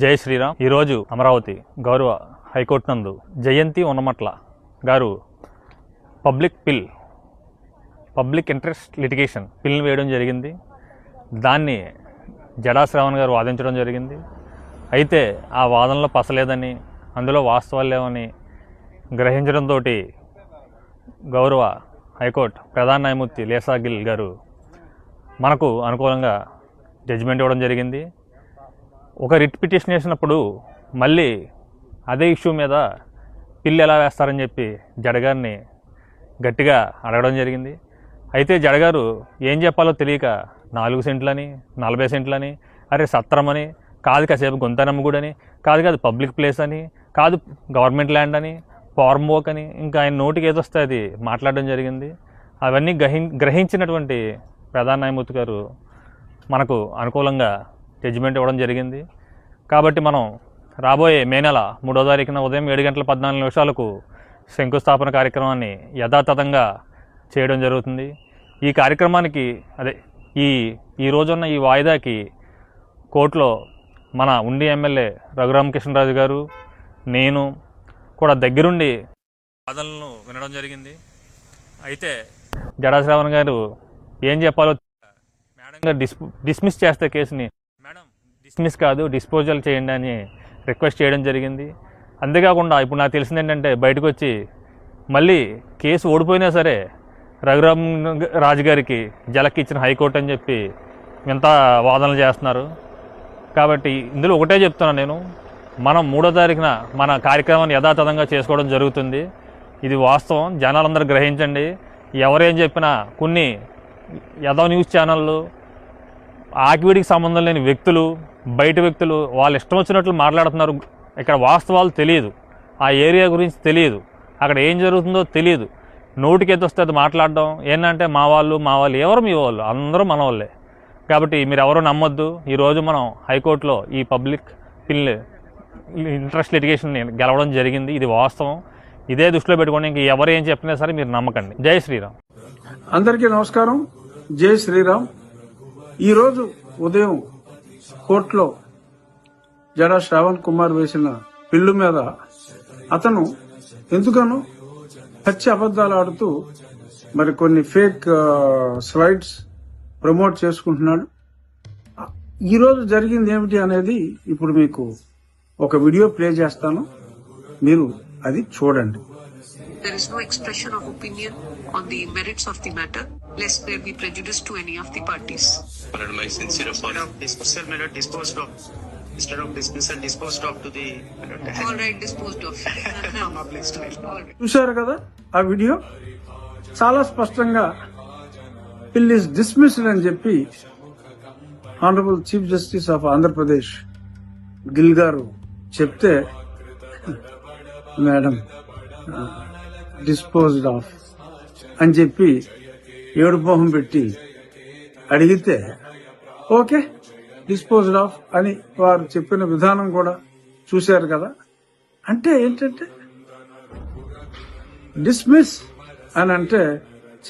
జై శ్రీరామ్. ఈరోజు అమరావతి గౌరవ హైకోర్టు నందు జయంతి ఉన్నమట్ల గారు పబ్లిక్ ఇంట్రెస్ట్ లిటిగేషన్ పిల్ని వేయడం జరిగింది. దాన్ని జడా శ్రావణ్ గారు వాదించడం జరిగింది. అయితే ఆ వాదనలో పసలేదని, అందులో వాస్తవాలు లేవని గ్రహించడంతో గౌరవ హైకోర్టు ప్రధాన న్యాయమూర్తి లేసా గిల్ గారు మనకు అనుకూలంగా జడ్జిమెంట్ ఇవ్వడం జరిగింది. ఒక రిట్ పిటిషన్ వేసినప్పుడు మళ్ళీ అదే ఇష్యూ మీద పిల్లు ఎలా వేస్తారని చెప్పి జడగారిని గట్టిగా అడగడం జరిగింది. అయితే జడగారు ఏం చెప్పాలో తెలియక 4 సెంట్లని 40 సెంట్లని, అరే సత్రమని, కాదు కాసేపు గొంతనమ్మగూడని, కాదు పబ్లిక్ ప్లేస్ అని, కాదు గవర్నమెంట్ ల్యాండ్ అని, ఫార్మ్ అని, ఇంకా ఆయన నోటికి ఏదొస్తే అది మాట్లాడడం జరిగింది. అవన్నీ గ్రహించినటువంటి ప్రధాన న్యాయమూర్తి గారు మనకు అనుకూలంగా జడ్జిమెంట్ ఇవ్వడం జరిగింది. కాబట్టి మనం రాబోయే మే నెల 3వ తారీఖున ఉదయం 7:14 శంకుస్థాపన కార్యక్రమాన్ని యథాతథంగా చేయడం జరుగుతుంది. ఈ కార్యక్రమానికి ఈ రోజున్న ఈ వాయిదాకి కోర్టులో మన ఉండి ఎమ్మెల్యే రఘురామకృష్ణరాజు గారు, నేను కూడా దగ్గరుండి వాదనలను వినడం జరిగింది. అయితే జడా శ్రావణ్ గారు ఏం చెప్పాలో మేడం గారు డిస్మిస్ చేస్తే కేసుని, మేడం డిస్మిస్ కాదు డిస్పోజల్ చేయండి అని రిక్వెస్ట్ చేయడం జరిగింది. అంతేకాకుండా ఇప్పుడు నాకు తెలిసింది ఏంటంటే, బయటకు వచ్చి మళ్ళీ కేసు ఓడిపోయినా సరే రఘురామ్ రాజు గారికి జలకి ఇచ్చిన హైకోర్టు అని చెప్పి ఇంత వాదనలు చేస్తున్నారు. కాబట్టి ఇందులో ఒకటే చెప్తున్నాను నేను, మనం 3వ తారీఖున మన కార్యక్రమాన్ని యథాతథంగా చేసుకోవడం జరుగుతుంది. ఇది వాస్తవం, జనాలందరూ గ్రహించండి. ఎవరేం చెప్పినా కొన్ని యదో న్యూస్ ఛానళ్ళు, ఆకివీడికి సంబంధం లేని వ్యక్తులు, బయట వ్యక్తులు వాళ్ళు ఇష్టం వచ్చినట్లు మాట్లాడుతున్నారు. ఇక్కడ వాస్తవాలు తెలియదు, ఆ ఏరియా గురించి తెలియదు, అక్కడ ఏం జరుగుతుందో తెలియదు. నోటికి ఎత్తొస్తే అది మాట్లాడడం ఏంటంటే మా వాళ్ళు ఎవరు మీ వాళ్ళు, అందరూ మన వాళ్ళే. కాబట్టి మీరు ఎవరో నమ్మొద్దు. ఈరోజు మనం హైకోర్టులో ఈ పబ్లిక్ ఇంట్రెస్ట్ లిటిగేషన్ గెలవడం జరిగింది. ఇది వాస్తవం. ఇదే దృష్టిలో పెట్టుకోండి. ఇంక ఎవరు ఏం చెప్పినా సరే మీరు నమ్మకండి. జై శ్రీరామ్. అందరికీ నమస్కారం. జై శ్రీరామ్. ఈరోజు ఉదయం కోర్టులో జడా శ్రావణ్ కుమార్ వేసిన పిల్లు మీద అతను ఎందుకనో పచ్చి అబద్దాలు ఆడుతూ మరి కొన్ని ఫేక్ స్లైడ్స్ ప్రమోట్ చేసుకుంటున్నాడు. ఈరోజు జరిగింది ఏమిటి అనేది ఇప్పుడు మీకు ఒక వీడియో ప్లే చేస్తాను, మీరు అది చూడండి. There is no expression of opinion on the merits of the matter, lest there be prejudice to any of the parties. My sincere apologies. Dismissal matter disposed of. Instead of dismissal, disposed of to the. All right, disposed of. All right. చూశారు కదా ఆ video? చాలా స్పష్టంగా పిల్ is dismissed అని చెప్పి honourable chief justice of Andhra Pradesh Gill గారు చెప్తే, మేడం డిస్పోజ్డ్ ఆఫ్ అని చెప్పి ఏడుమొహం పెట్టి అడిగితే ఓకే డిస్పోజ్డ్ ఆఫ్ అని వారు చెప్పిన విధానం కూడా చూశారు కదా. అంటే ఏంటంటే డిస్మిస్ అని అంటే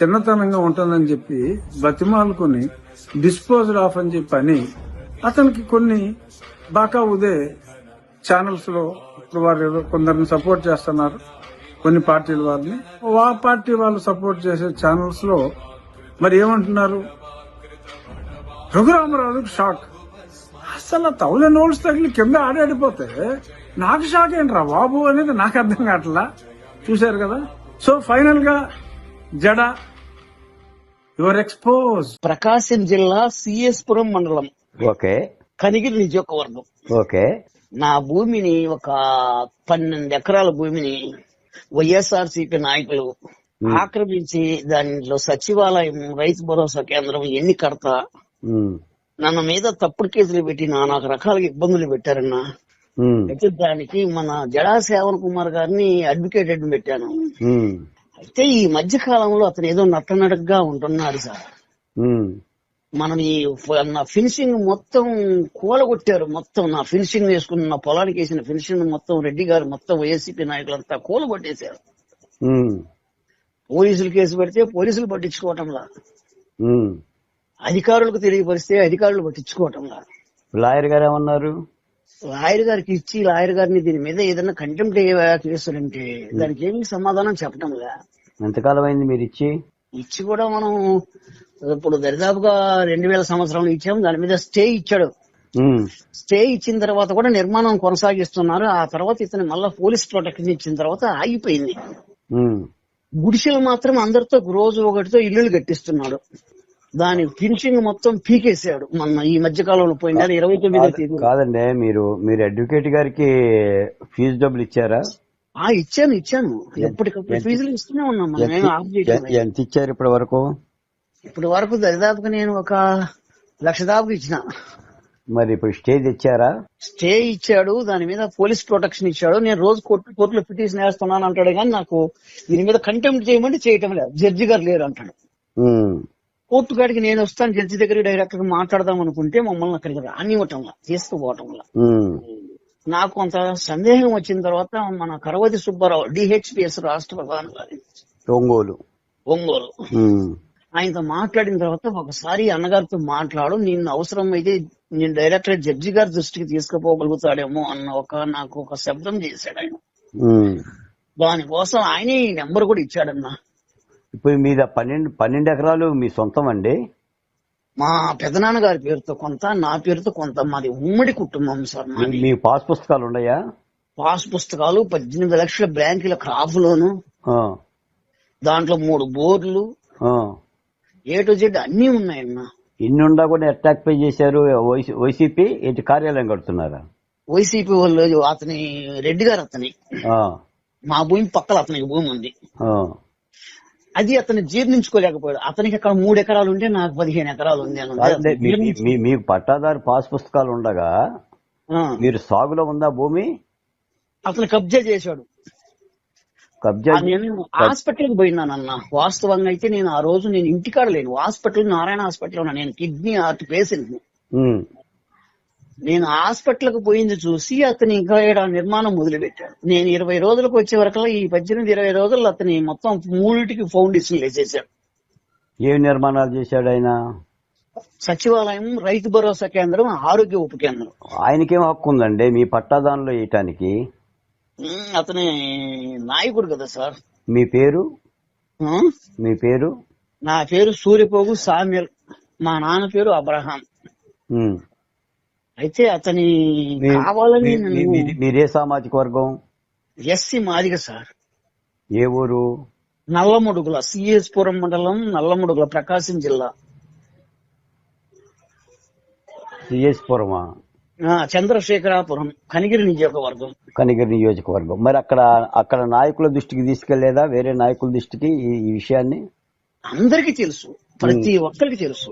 చిన్నతనంగా ఉంటుందని చెప్పి బతిమాలుకుని డిస్పోజ్డ్ ఆఫ్ అని చెప్పి అని అతనికి కొన్ని బాకా ఉదే ఛానల్స్ లో ఇప్పుడు వారు ఏదో కొందరిని సపోర్ట్ చేస్తున్నారు, కొన్ని పార్టీల వారిని. ఆ పార్టీ వాళ్ళు సపోర్ట్ చేసే ఛానల్స్ లో మరి ఏమంటున్నారు, రఘురామరాజుకు షాక్. అసలు 1000 నోట్స్ తగిలి కింద ఆడాడిపోతే నాకు షాక్ ఏంట్రా బాబు అనేది నాకు అర్థం కావట్లా. చూశారు కదా. సో ఫైనల్ గా జడా యువర్ ఎక్స్పోజ్. ప్రకాశం జిల్లా సిఎస్పురం మండలం, ఓకే, కనిగిరి నియోజకవర్గం. ఓకే. నా భూమిని ఒక 12 ఎకరాల భూమిని వైఎస్ఆర్సీపీ నాయకులు ఆక్రమించి దానిలో సచివాలయం, రైతు భరోసా కేంద్రం ఎన్ని కడతా నన్ను మీద తప్పుడు కేసులు పెట్టి నానా రకాలుగా ఇబ్బందులు పెట్టారన్నా. అయితే దానికి మన జడా శ్రావణ్ కుమార్ గారిని అడ్వకేట్ పెట్టాను. అయితే ఈ మధ్య కాలంలో అతను ఏదో నట్టనడకగా ఉంటున్నాడు సార్. మనం ఈ నా ఫినిషింగ్ మొత్తం కూలగొట్టారు. మొత్తం నా ఫినిషింగ్ వేసుకున్న, నా పొలానికి వేసిన ఫినిషింగ్ మొత్తం రెడ్డి గారు మొత్తం వైఎస్సీపీ నాయకులంతా కూలగొట్టేశారు. పోలీసులు కేసు పెడితే పోలీసులు పట్టించుకోవటంలా, అధికారులకు తెలియపరిస్తే అధికారులు పట్టించుకోవటంలా. లాయర్ గారు ఏమన్నారు? లాయర్ గారికి ఇచ్చి లాయర్ గారిని దీని మీద ఏదైనా కంటెంప్ట్ చేస్తారంటే దానికి ఏమి సమాధానం చెప్పడం లే. ఎంతకాలం అయింది మీరు ఇచ్చి కూడా మనం ఇప్పుడు దరిదాపుగా 2000 సంవత్సరంలో ఇచ్చాము. దాని మీద స్టే ఇచ్చాడు. స్టే ఇచ్చిన తర్వాత కూడా నిర్మాణం కొనసాగిస్తున్నారు. ఆ తర్వాత ఇతను మళ్ళా పోలీస్ ప్రొటెక్షన్ ఇచ్చిన తర్వాత ఆగిపోయింది. గుడిసెలు మాత్రం అందరితో రోజు ఒకటితో ఇల్లులు కట్టిస్తున్నాడు. దాని ఫినిషింగ్ మొత్తం పీకేసాడు. మొన్న ఈ మధ్య కాలంలో పోయిన 29వ తేదీ. కాదండి, మీరు అడ్వకేట్ గారికి ఫీజు డబ్బులు ఇచ్చారా? ఇచ్చాను. ఎప్పటికప్పుడు ఫీజులు ఇస్తూనే ఉన్నాం. మనం ఆఫ్ చేయడం. ఎంత ఇచ్చారు ఇప్పటి వరకు? ఇప్పటి వరకు దరిదాపుగా నేను 1,00,000 దాకా ఇచ్చిన. మరి ఇప్పుడు స్టే తెచ్చారా? స్టే ఇచ్చాడు. దాని మీద పోలీస్ ప్రొటెక్షన్ ఇచ్చాడు. నేను రోజు కోర్టులో పిటిషన్ వేస్తున్నాను అంటాడు, కానీ నాకు దీని మీద కంటెంప్ట్ చేయమంటే చేయటం లేదు. జడ్జి గారు లేరు అంటాడు. కోర్టు కాడికి నేను వస్తాను జడ్జి దగ్గర డైరెక్ట్ గా మాట్లాడదాం అనుకుంటే మమ్మల్ని అక్కడికి రానివ్వటంలా, తీసుకుపోవటంలా. నాకు కొంత సందేహం వచ్చిన తర్వాత మన కరవతి సుబ్బారావు డిహెచ్పిఎస్ రాష్ట్ర ప్రధాన కార్యదర్శి ఒంగోలు ఆయనతో మాట్లాడిన తర్వాత ఒకసారి అన్నగారితో మాట్లాడు, నేను అవసరం అయితే నేను డైరెక్ట్ జడ్జి గారి దృష్టికి తీసుకుపోగలుగుతాడేమో అన్న నాకు ఒక శబ్దం చేశాడు ఆయన. దానికోసం ఆయనే ఈ నెంబర్ కూడా ఇచ్చాడన్నా. ఇప్పుడు మీద 12 ఎకరాలు మీ సొంతం అండి? మా పెదనాన్న గారి పేరుతో కొంత, నా పేరుతో కొంత. మాది ఉమ్మడి కుటుంబం సార్. మీ పాస్ పుస్తకాలు ఉన్నాయా? పాస్ పుస్తకాలు 18 లక్షల బ్యాంకుల క్రాఫ్ లోను, దాంట్లో 3 బోర్లు, A to Z అన్ని ఉన్నాయన్నా. ఇన్ని ఉండా కూడా అటాక్ పే చేశారు. వైసీపీ ఏంటి కార్యాలయం కడుతున్నారా? వైసీపీ వాళ్ళు అతని రెడ్డి గారు అతని మా భూమి పక్కన అతనికి భూమి ఉంది. అది అతను జీర్ణించుకోలేకపోయాడు. అతనికి అక్కడ 3 ఎకరాలు ఉంటే నాకు 15 ఎకరాలు ఉంది. మీకు పట్టాదారు పాస్ పుస్తకాలు ఉండగా మీరు సాగులో ఉందా భూమి? అతను కబ్జా చేశాడు. నేను హాస్పిటల్ కి పోయినానన్న. వాస్తవంగా అయితే నేను ఆ రోజు నేను ఇంటికాడ లేను. నారాయణ హాస్పిటల్ ఉన్నా. నేను కిడ్నీ హార్ట్ పేషెంట్. నేను హాస్పిటల్ కు పోయింది చూసి అతను ఇంకా నిర్మాణం మొదలు పెట్టాడు. నేను 20 రోజులకు వచ్చే వరకు ఈ 18-20 రోజుల్లో అతని మొత్తం 3టికి ఫౌండేషన్ వేసేసాడు. ఏం నిర్మాణాలు చేశాడు ఆయన? సచివాలయం, రైతు భరోసా కేంద్రం, ఆరోగ్య ఉప కేంద్రం. ఆయనకేం హక్కు ఉందండి మీ పట్టాదారులో వేయటానికి? అతని నాయకుడు కదా సార్. మీ పేరు? నా పేరు సూర్యపోగు సామ్యుల్. మా నాన్న పేరు అబ్రహాం. అయితే అతని కావాలని మీరే సామాజిక వర్గం? SC Madiga sir. ఏ ఊరు? నల్లమడుగుల, సిఎస్పురం మండలం, నల్లమడుగుల, ప్రకాశం జిల్లా. సిఎస్పురమా? చంద్రశేఖరాపురం, కనిగిరి నియోజకవర్గం. మరి అక్కడ నాయకుల దృష్టికి తీసుకెళ్లేదా? వేరే నాయకుల దృష్టికి ఈ విషయాన్ని? అందరికీ తెలుసు, ప్రతి ఒక్కరికి తెలుసు.